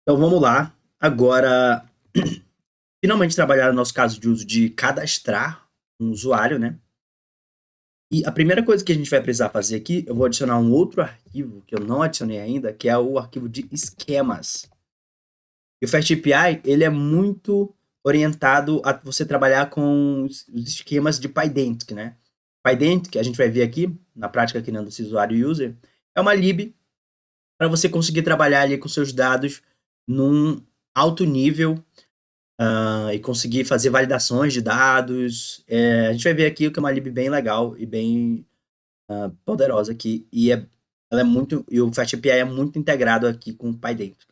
Então vamos lá. Agora, finalmente trabalhar no nosso caso de uso de cadastrar um usuário, né? E a primeira coisa que a gente vai precisar fazer aqui, eu vou adicionar um outro arquivo que eu não adicionei ainda, que é o arquivo de esquemas. E o FastAPI, ele é muito orientado a você trabalhar com os esquemas de PyDentic, né? PyDentic, a gente vai ver aqui, na prática aqui no usuário user, é uma lib para você conseguir trabalhar ali com seus dados num alto nível e conseguir fazer validações de dados. A gente vai ver aqui que é uma lib bem legal e bem poderosa aqui. Ela é muito, e o FastAPI é muito integrado aqui com o PyDentic.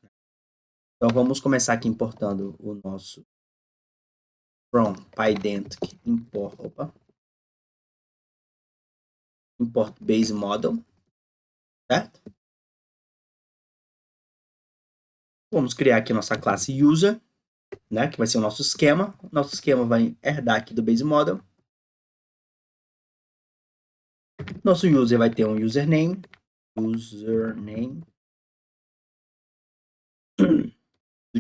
Então vamos começar aqui importando o nosso from PyDentic import base model, certo? Vamos criar aqui nossa classe user, né, que vai ser o nosso esquema. Nosso esquema vai herdar aqui do base model. Nosso user vai ter um username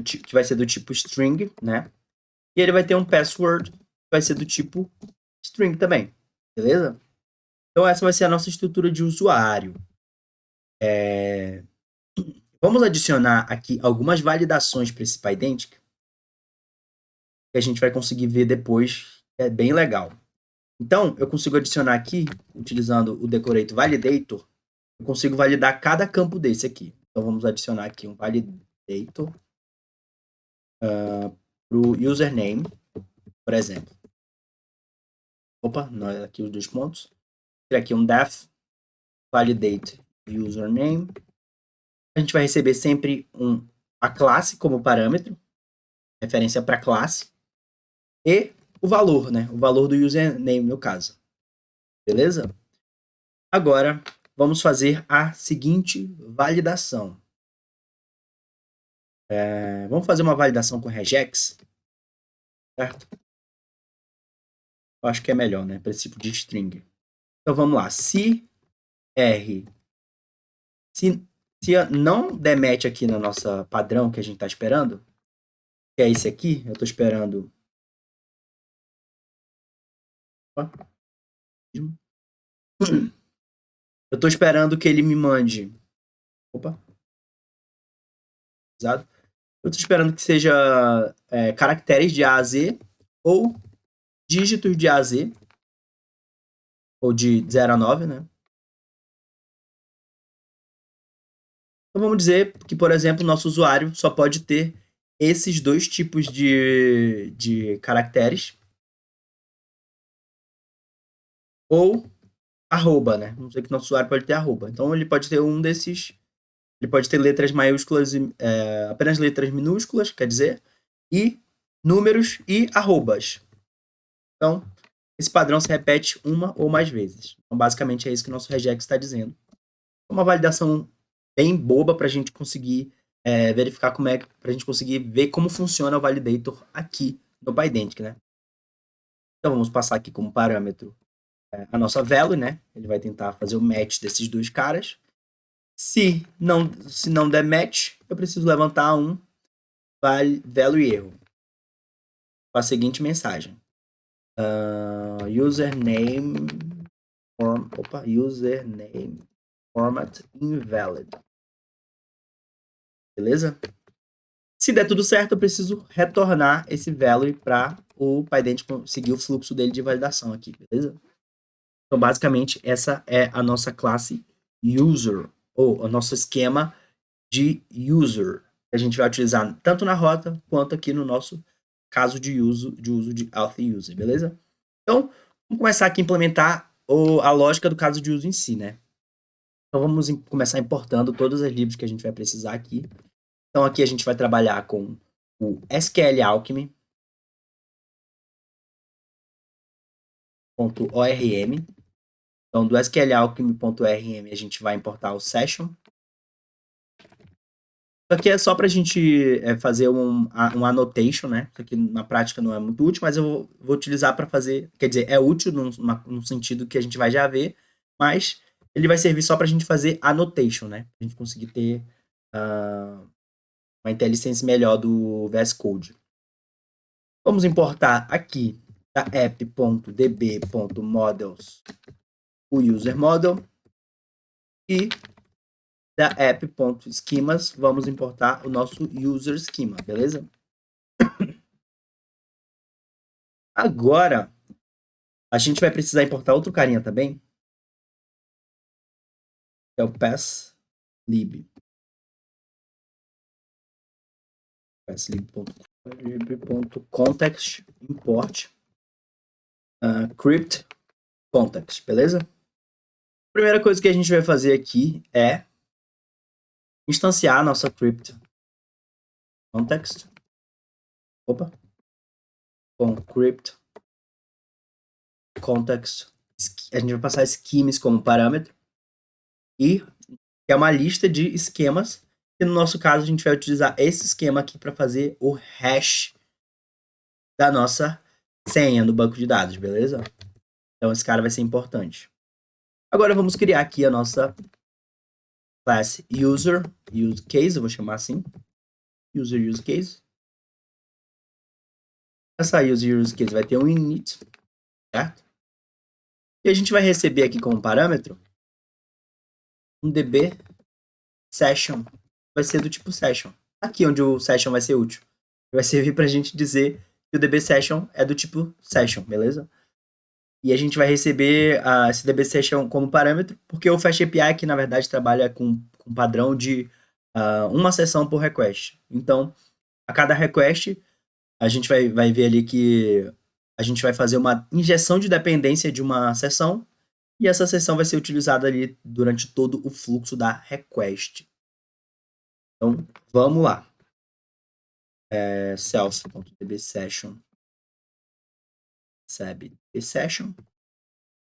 que vai ser do tipo string, né? E ele vai ter um password que vai ser do tipo string também, beleza? Então essa vai ser a nossa estrutura de usuário. Vamos adicionar aqui algumas validações para esse PyDentic, que a gente vai conseguir ver depois, é bem legal. Então, eu consigo adicionar aqui, utilizando o decorator validator, eu consigo validar cada campo desse aqui. Então, vamos adicionar aqui um validator para o username, por exemplo. Opa, não é aqui os dois pontos. Criar aqui um def validate username. A gente vai receber sempre a classe como parâmetro, referência para a classe, e o valor, né? O valor do username, no caso. Beleza? Agora, vamos fazer a seguinte validação. Vamos fazer uma validação com regex, certo? Eu acho que é melhor, né? Para esse tipo de string. Então, vamos lá. Se não der match aqui na nossa padrão que a gente está esperando, que é esse aqui, eu estou esperando... Eu estou esperando que ele me mande... Eu estou esperando que seja caracteres de A a Z ou dígitos de A a Z, ou de 0 a 9, né? Então vamos dizer que, por exemplo, o nosso usuário só pode ter esses dois tipos de caracteres ou arroba, né? Vamos dizer que o nosso usuário pode ter arroba. Então ele pode ter um desses, ele pode ter letras maiúsculas, apenas letras minúsculas, quer dizer, e números e arrobas. Então, esse padrão se repete uma ou mais vezes. Então, basicamente, é isso que o nosso regex está dizendo. É uma validação bem boba para a gente conseguir verificar para a gente conseguir ver como funciona o validator aqui no PyDentic, né? Então, vamos passar aqui como parâmetro a nossa value, né? Ele vai tentar fazer o match desses dois caras. Se não der match, eu preciso levantar um value erro com a seguinte mensagem. Username format invalid. Beleza? Se der tudo certo, eu preciso retornar esse value para o PyDentic seguir o fluxo dele de validação aqui, beleza? Então, basicamente, essa é a nossa classe user, ou o nosso esquema de user, que a gente vai utilizar tanto na rota, quanto aqui no nosso caso de uso de auth user, beleza? Então, vamos começar aqui a implementar a lógica do caso de uso em si, né? Então, vamos começar importando todas as libs que a gente vai precisar aqui. Então, aqui a gente vai trabalhar com o SQL Alchemy, .orm. Então, do SQL Alchemy.orm, a gente vai importar o session. Isso aqui é só para a gente fazer um annotation, né? Isso aqui na prática não é muito útil, mas eu vou utilizar para fazer... Quer dizer, é útil num sentido que a gente vai já ver, mas ele vai servir só para a gente fazer annotation, né? Para a gente conseguir ter uma IntelliSense melhor do VS Code. Vamos importar aqui da app.db.models o user model e da app.schemas vamos importar o nosso user schema, beleza? Agora, a gente vai precisar importar outro carinha também, que é o passlib. passlib.context import crypt context, beleza? A primeira coisa que a gente vai fazer aqui é instanciar a nossa crypt context. Opa. Com crypt context. A gente vai passar schemas como parâmetro. E é uma lista de esquemas. E no nosso caso, a gente vai utilizar esse esquema aqui para fazer o hash da nossa senha no banco de dados, beleza? Então, esse cara vai ser importante. Agora, vamos criar aqui a nossa class user use case, eu vou chamar assim. User use case. Essa user use case vai ter um init, certo? E a gente vai receber aqui como parâmetro um db session. Vai ser do tipo session. Aqui onde o session vai ser útil. Vai servir para a gente dizer que o db session é do tipo session, beleza? E a gente vai receber esse db session como parâmetro, porque o Fast API aqui, na verdade, trabalha com padrão de uma sessão por request. Então, a cada request, a gente vai ver ali que a gente vai fazer uma injeção de dependência de uma sessão, e essa sessão vai ser utilizada ali durante todo o fluxo da request. Então, vamos lá. Self.dbSession dbSession,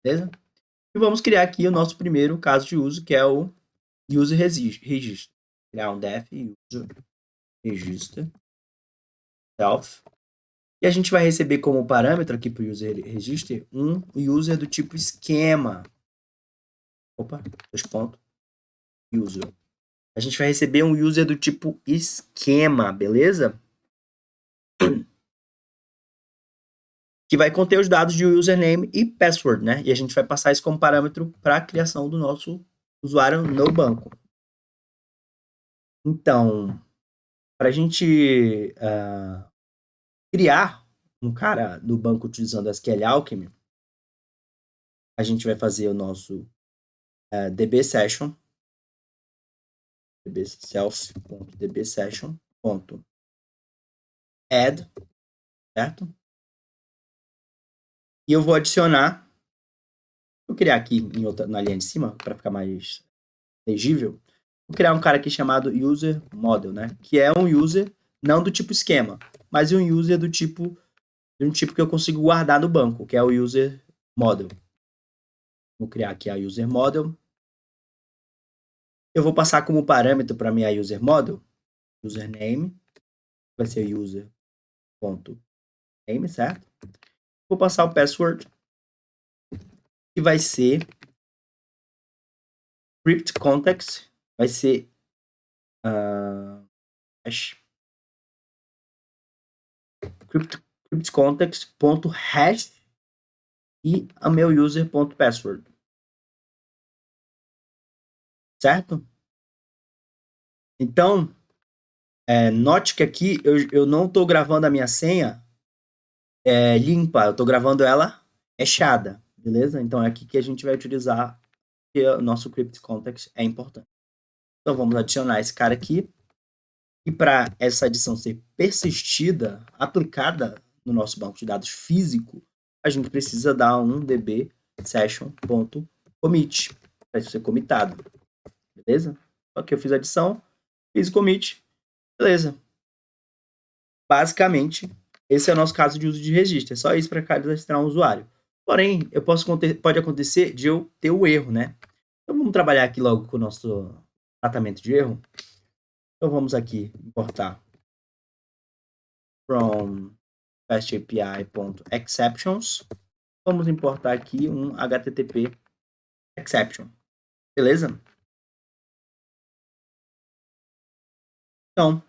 beleza? E vamos criar aqui o nosso primeiro caso de uso, que é o user register. Criar um def user register self. E a gente vai receber como parâmetro aqui para o user register um user do tipo esquema. Opa, dois pontos. User. A gente vai receber um user do tipo esquema, beleza? Que vai conter os dados de username e password, né? E a gente vai passar isso como parâmetro para a criação do nosso usuário no banco. Então, para a gente criar um cara no banco utilizando SQL Alchemy, a gente vai fazer o nosso db session, self.dbsession.add, certo? E eu vou adicionar, vou criar aqui na linha de cima, para ficar mais legível, vou criar um cara aqui chamado user model, né? Que é um user não do tipo esquema, mas um user do tipo de um tipo que eu consigo guardar no banco, que é o user model. Vou criar aqui a user model. Eu vou passar como parâmetro para minha user model, username, vai ser user.name, certo? Vou passar o password, que vai ser crypt context, vai ser hash, crypt context.hash e a meu user.password. Certo? Então, note que aqui eu não estou gravando a minha senha limpa, eu estou gravando ela hashada, beleza? Então é aqui que a gente vai utilizar, que o nosso crypt context é importante. Então vamos adicionar esse cara aqui. E para essa adição ser persistida, aplicada no nosso banco de dados físico, a gente precisa dar um db session.commit para isso ser comitado. Beleza? Só que eu fiz a adição, fiz o commit, beleza. Basicamente, esse é o nosso caso de uso de registro. É só isso para cadastrar um usuário. Porém, pode acontecer de eu ter o erro, né? Então vamos trabalhar aqui logo com o nosso tratamento de erro. Então vamos aqui importar from fastapi.exceptions. Vamos importar aqui um HTTP exception. Beleza? Então,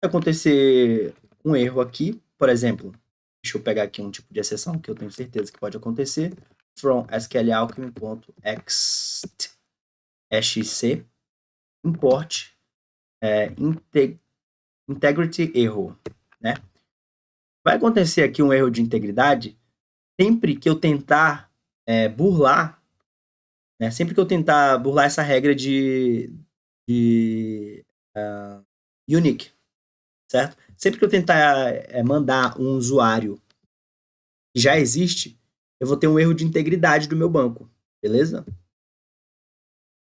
Se acontecer um erro aqui, por exemplo, deixa eu pegar aqui um tipo de exceção que eu tenho certeza que pode acontecer. From sklalchemy.exc import integrity error, né? Vai acontecer aqui um erro de integridade sempre que eu tentar burlar, né? Sempre que eu tentar burlar essa regra de unique, certo? Sempre que eu tentar mandar um usuário que já existe, eu vou ter um erro de integridade do meu banco, beleza?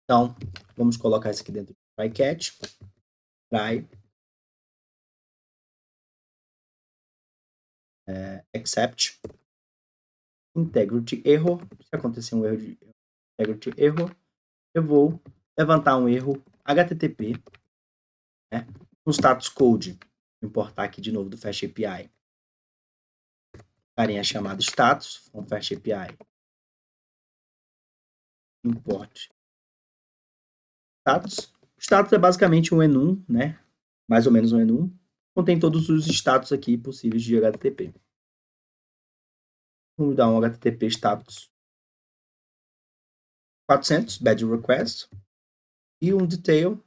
Então, vamos colocar isso aqui dentro do try-catch, try except integrity error. Se acontecer um erro de integrity error, eu vou levantar um erro HTTP, né, no status code. Vou importar aqui de novo do Fast API. Carinha chamado status, com Fast API. Import status. Status é basicamente um enum, né? Mais ou menos um enum. Contém todos os status aqui possíveis de HTTP. Vamos dar um HTTP status 400, bad request, e um detail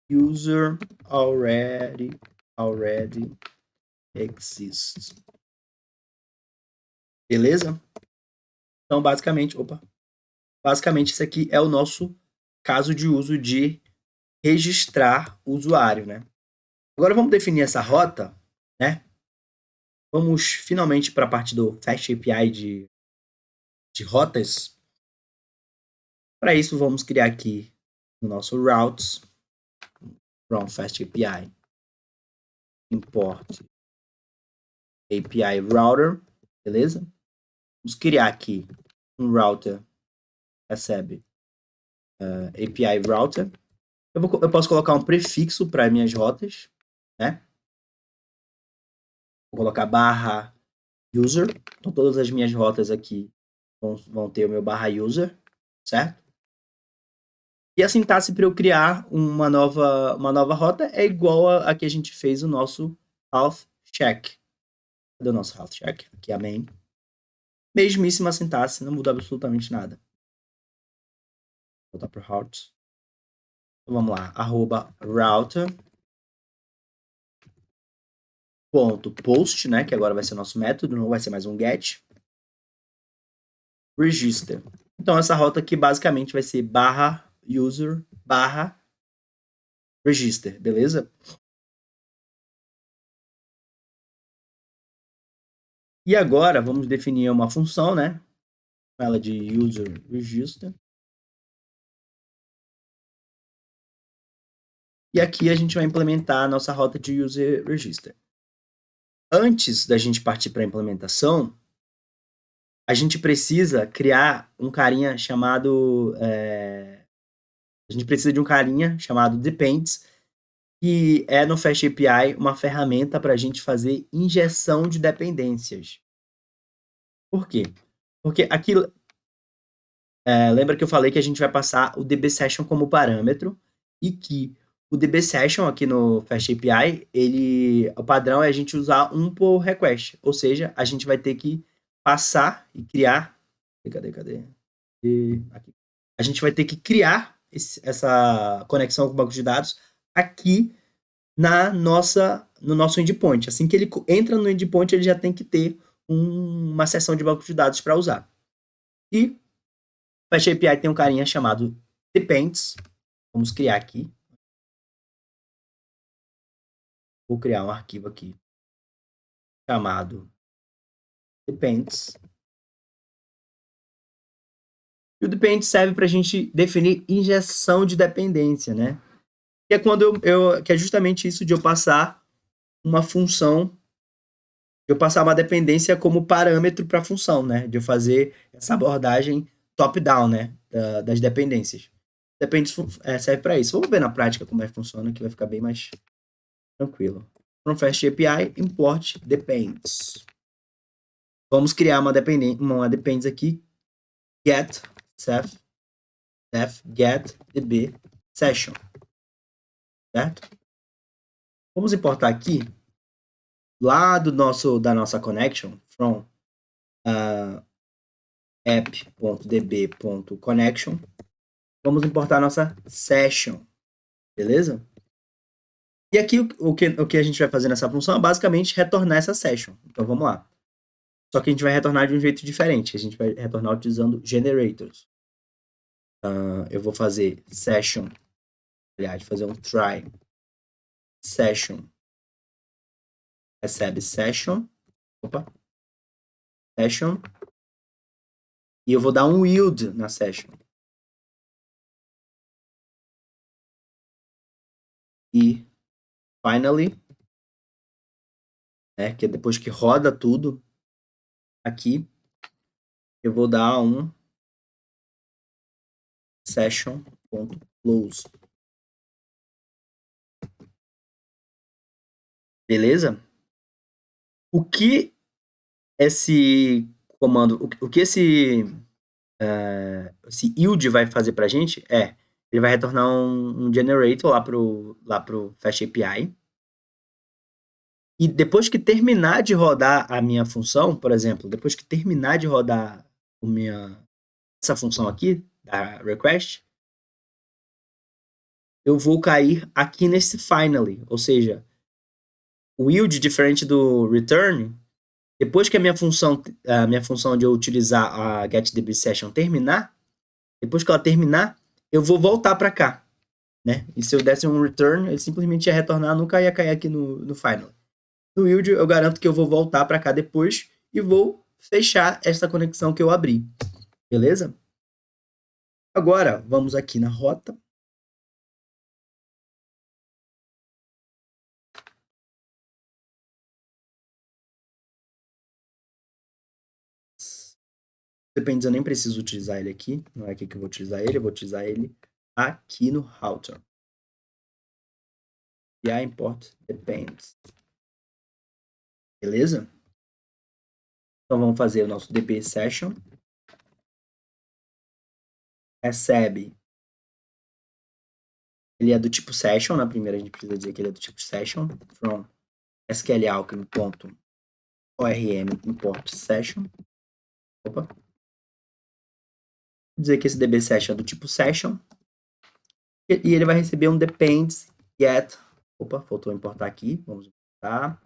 user already exists. Beleza? Então, basicamente, isso aqui é o nosso caso de uso de registrar o usuário, né? Agora vamos definir essa rota, né? Vamos finalmente para a parte do Fast API de rotas. Para isso, vamos criar aqui o nosso routes from Fast API. Import API router, beleza? Vamos criar aqui um router recebe API router. Eu posso colocar um prefixo para minhas rotas, né? Vou colocar barra user. Então, todas as minhas rotas aqui vão ter o meu barra user, certo? E a sintaxe para eu criar uma nova rota é igual a que a gente fez o nosso health check. Cadê o nosso health check? Aqui a main. Mesmíssima sintaxe, não muda absolutamente nada. Vou voltar para o routes. Então, vamos lá. @router ponto post, né, que agora vai ser nosso método, não vai ser mais um get, register. Então essa rota aqui basicamente vai ser barra user barra register, beleza? E agora vamos definir uma função, né, ela de user register. E aqui a gente vai implementar a nossa rota de user register. Antes da gente partir para a implementação, a gente precisa criar um carinha chamado a gente precisa de um carinha chamado depends, que é no Fast API uma ferramenta para a gente fazer injeção de dependências. Por quê? Porque aqui, lembra que eu falei que a gente vai passar o DB Session como parâmetro e que o DB Session aqui no Fast API, o padrão é a gente usar um por request, ou seja, a gente vai ter que passar e criar. Cadê? Aqui. A gente vai ter que criar essa conexão com o banco de dados aqui no nosso endpoint. Assim que ele entra no endpoint, ele já tem que ter uma seção de banco de dados para usar. E Fast API tem um carinha chamado depends. Vamos criar aqui. Vou criar um arquivo aqui chamado depends. E o depends serve para a gente definir injeção de dependência, né? Que é quando que é justamente isso de eu passar uma função, de eu passar uma dependência como parâmetro para a função, né? De eu fazer essa abordagem top-down, né? Das dependências. Depends serve para isso. Vamos ver na prática como é que funciona, que vai ficar bem mais tranquilo. From Fast API, import depends. Vamos criar uma depends aqui, get def get db session, certo? Vamos importar aqui, lá da nossa connection, from app.db.connection, vamos importar a nossa session, beleza? E aqui o que a gente vai fazer nessa função é basicamente retornar essa session. Então vamos lá. Só que a gente vai retornar de um jeito diferente. A gente vai retornar utilizando generators. Eu vou fazer session, aliás, fazer um try session, recebe session, session, e eu vou dar um yield na session. E finally, que é depois que roda tudo aqui, eu vou dar um session.close. Beleza? O que esse comando, o que esse yield vai fazer pra gente ele vai retornar um generator lá pro Fast API. E depois que terminar de rodar a minha função, por exemplo, depois que terminar de rodar essa função aqui, da request, eu vou cair aqui nesse finally, ou seja, o yield diferente do return, depois que a minha função de eu utilizar a getDBSession terminar, depois que ela terminar, eu vou voltar para cá, né? E se eu desse um return, ele simplesmente ia retornar, nunca ia cair aqui no final. No yield, eu garanto que eu vou voltar para cá depois e vou fechar essa conexão que eu abri, beleza? Agora, vamos aqui na rota. Depende, eu nem preciso utilizar ele aqui. Não é aqui que eu vou utilizar ele, eu vou utilizar ele aqui no router. E a import depends. Beleza? Então vamos fazer o nosso db session. Recebe. Ele é do tipo session, na primeira a gente precisa dizer que ele é do tipo session. From sklalchemy.orm import session. Opa. Vou dizer que esse db session é do tipo session. E ele vai receber um depends get. Opa, faltou importar aqui. Vamos importar.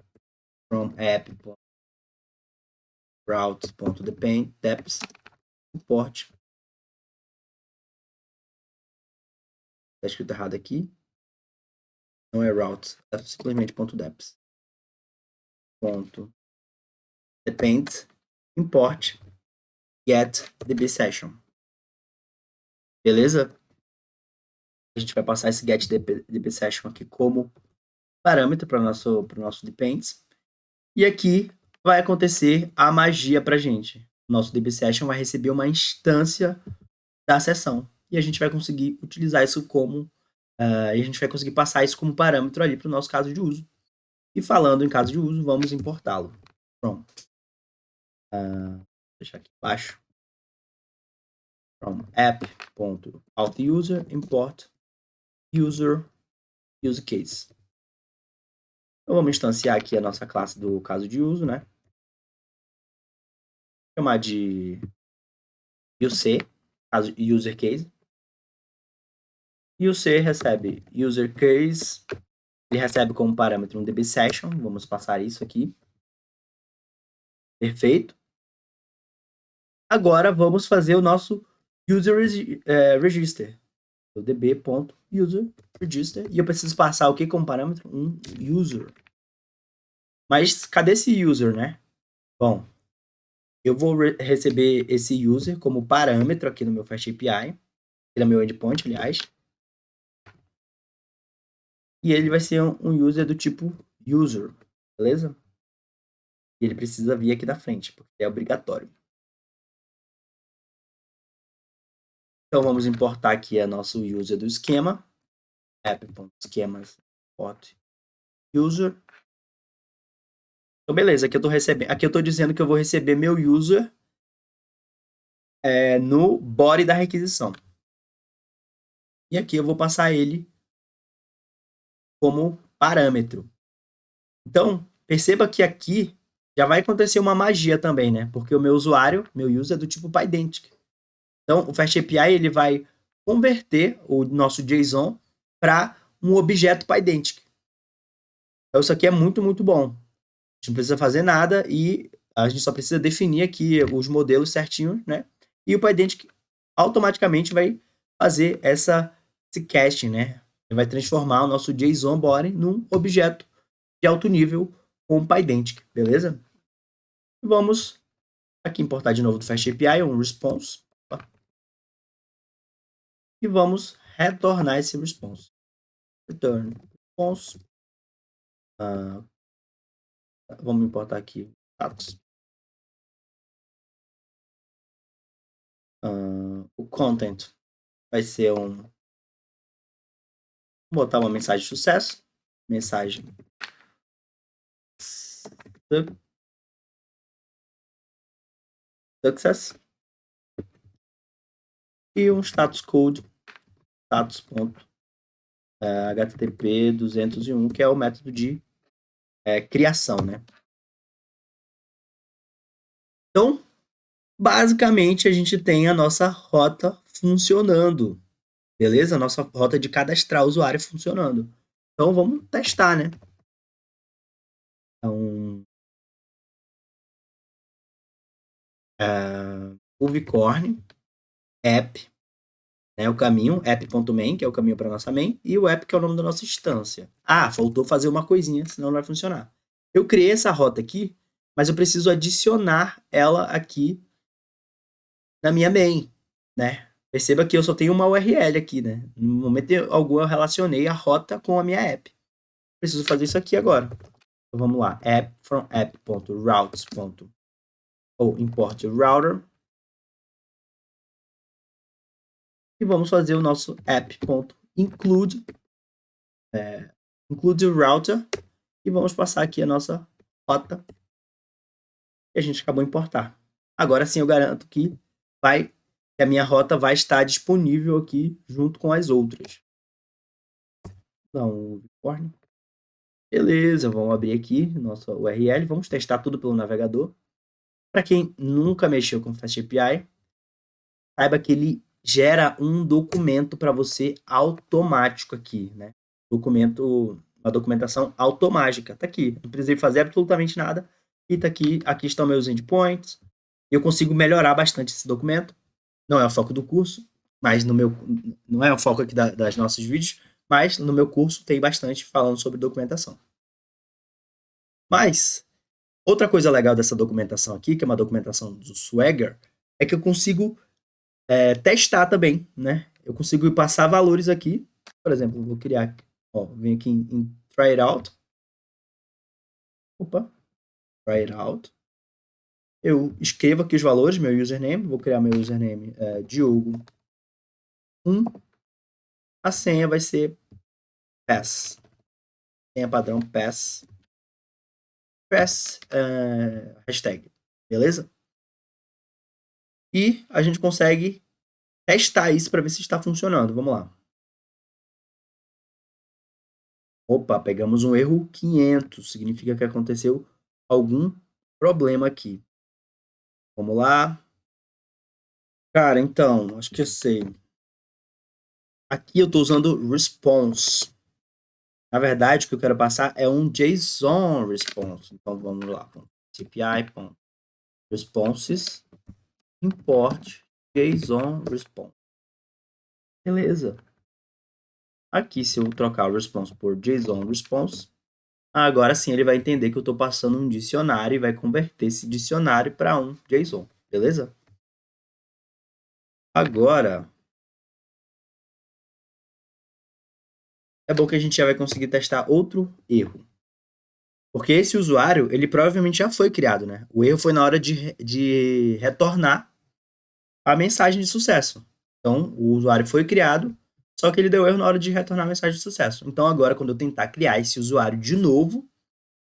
From app.routes.depends import. Está escrito errado aqui. Não é routes, é simplesmente .deps. Depends import get dbSession. Beleza? A gente vai passar esse get dbSession aqui como parâmetro para o nosso depends. E aqui vai acontecer a magia para a gente. Nosso dbSession vai receber uma instância da sessão. E a gente vai conseguir utilizar isso como... a gente vai conseguir passar isso como parâmetro ali para o nosso caso de uso. E falando em caso de uso, vamos importá-lo. Pronto. Vou deixar aqui embaixo. From app.authUser import user use case. Então vamos instanciar aqui a nossa classe do caso de uso, né? Chamar de UC, caso user case. E o C recebe user case, ele recebe como parâmetro um dbSession, vamos passar isso aqui. Perfeito. Agora vamos fazer o nosso user register, o db.user.register, e eu preciso passar o que como parâmetro? Um user. Mas cadê esse user, né? Bom, eu vou receber esse user como parâmetro aqui no meu Fast API, ele é meu endpoint, aliás, e ele vai ser um user do tipo user, beleza? E ele precisa vir aqui da frente, porque é obrigatório. Então vamos importar aqui a nosso user do esquema, app.schemas import user. Então beleza, aqui eu tô recebendo, aqui eu tô dizendo que eu vou receber meu user no body da requisição. E aqui eu vou passar ele como parâmetro. Então, perceba que aqui já vai acontecer uma magia também, né? Porque o meu usuário, meu user é do tipo Pydantic. Então, o FastAPI ele vai converter o nosso JSON para um objeto Pydantic. Então, isso aqui é muito, muito bom. A gente não precisa fazer nada e a gente só precisa definir aqui os modelos certinhos, né? E o Pydantic automaticamente vai fazer esse casting, né? Ele vai transformar o nosso JSON body num objeto de alto nível com o Pydantic, beleza? Vamos aqui importar de novo do FastAPI um response e vamos retornar esse response. Return response. Vamos importar aqui status. O content vai ser vou botar uma mensagem de sucesso. Mensagem success. E um status code status.http 201, que é o método de criação, né? Então, basicamente, a gente tem a nossa rota funcionando, beleza? A nossa rota de cadastrar o usuário funcionando. Então, vamos testar, né? Então, o Vicorne, app, né? O caminho, app.main, que é o caminho para nossa main, e o app, que é o nome da nossa instância. Ah, faltou fazer uma coisinha, senão não vai funcionar. Eu criei essa rota aqui, mas eu preciso adicionar ela aqui na minha main, né? Perceba que eu só tenho uma URL aqui, né? No momento algum eu relacionei a rota com a minha app. Preciso fazer isso aqui agora. Então vamos lá, app from app.routes. Ou import router. E vamos fazer o nosso app.include include router e vamos passar aqui a nossa rota que a gente acabou de importar. Agora sim eu garanto que a minha rota vai estar disponível aqui junto com as outras. Então, beleza, vamos abrir aqui nossa URL, vamos testar tudo pelo navegador. Para quem nunca mexeu com o FastAPI, saiba que ele gera um documento para você automático aqui, né? Uma documentação automática. Tá aqui, não precisei fazer absolutamente nada. E tá aqui estão meus endpoints. Eu consigo melhorar bastante esse documento. Não é o foco do curso, mas não é o foco aqui das nossos vídeos, mas no meu curso tem bastante falando sobre documentação. Mas outra coisa legal dessa documentação aqui, que é uma documentação do Swagger, é que eu consigo testar também, né? Eu consigo passar valores aqui. Por exemplo, vou criar, vem aqui em try it out. Opa, try it out. Eu escrevo aqui os valores, meu username, vou criar meu username Diogo 1. A senha vai ser pass. Senha padrão pass. Hashtag. Beleza? E a gente consegue testar isso para ver se está funcionando. Vamos lá. Opa, pegamos um erro 500. Significa que aconteceu algum problema aqui. Vamos lá. Cara, então, acho que eu sei. Aqui eu estou usando response. Na verdade, o que eu quero passar é um JSON response. Então, vamos lá. CPI.responses import JSON response. Beleza. Aqui, se eu trocar o response por JSON response, agora sim ele vai entender que eu estou passando um dicionário e vai converter esse dicionário para um JSON. Beleza? Agora, é bom que a gente já vai conseguir testar outro erro. Porque esse usuário, ele provavelmente já foi criado, né? O erro foi na hora de retornar a mensagem de sucesso. Então, o usuário foi criado, só que ele deu erro na hora de retornar a mensagem de sucesso. Então, agora, quando eu tentar criar esse usuário de novo,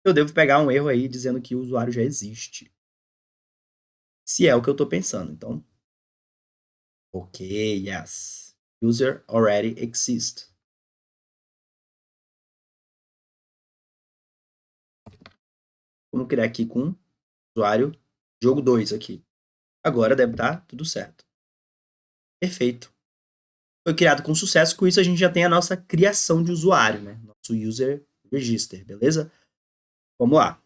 eu devo pegar um erro aí dizendo que o usuário já existe. Se é o que eu estou pensando. Então, ok, yes. User already exists. Vamos criar aqui com usuário jogo 2 aqui. Agora deve estar tudo certo. Perfeito. Foi criado com sucesso, com isso a gente já tem a nossa criação de usuário, né? Nosso user register, beleza? Vamos lá.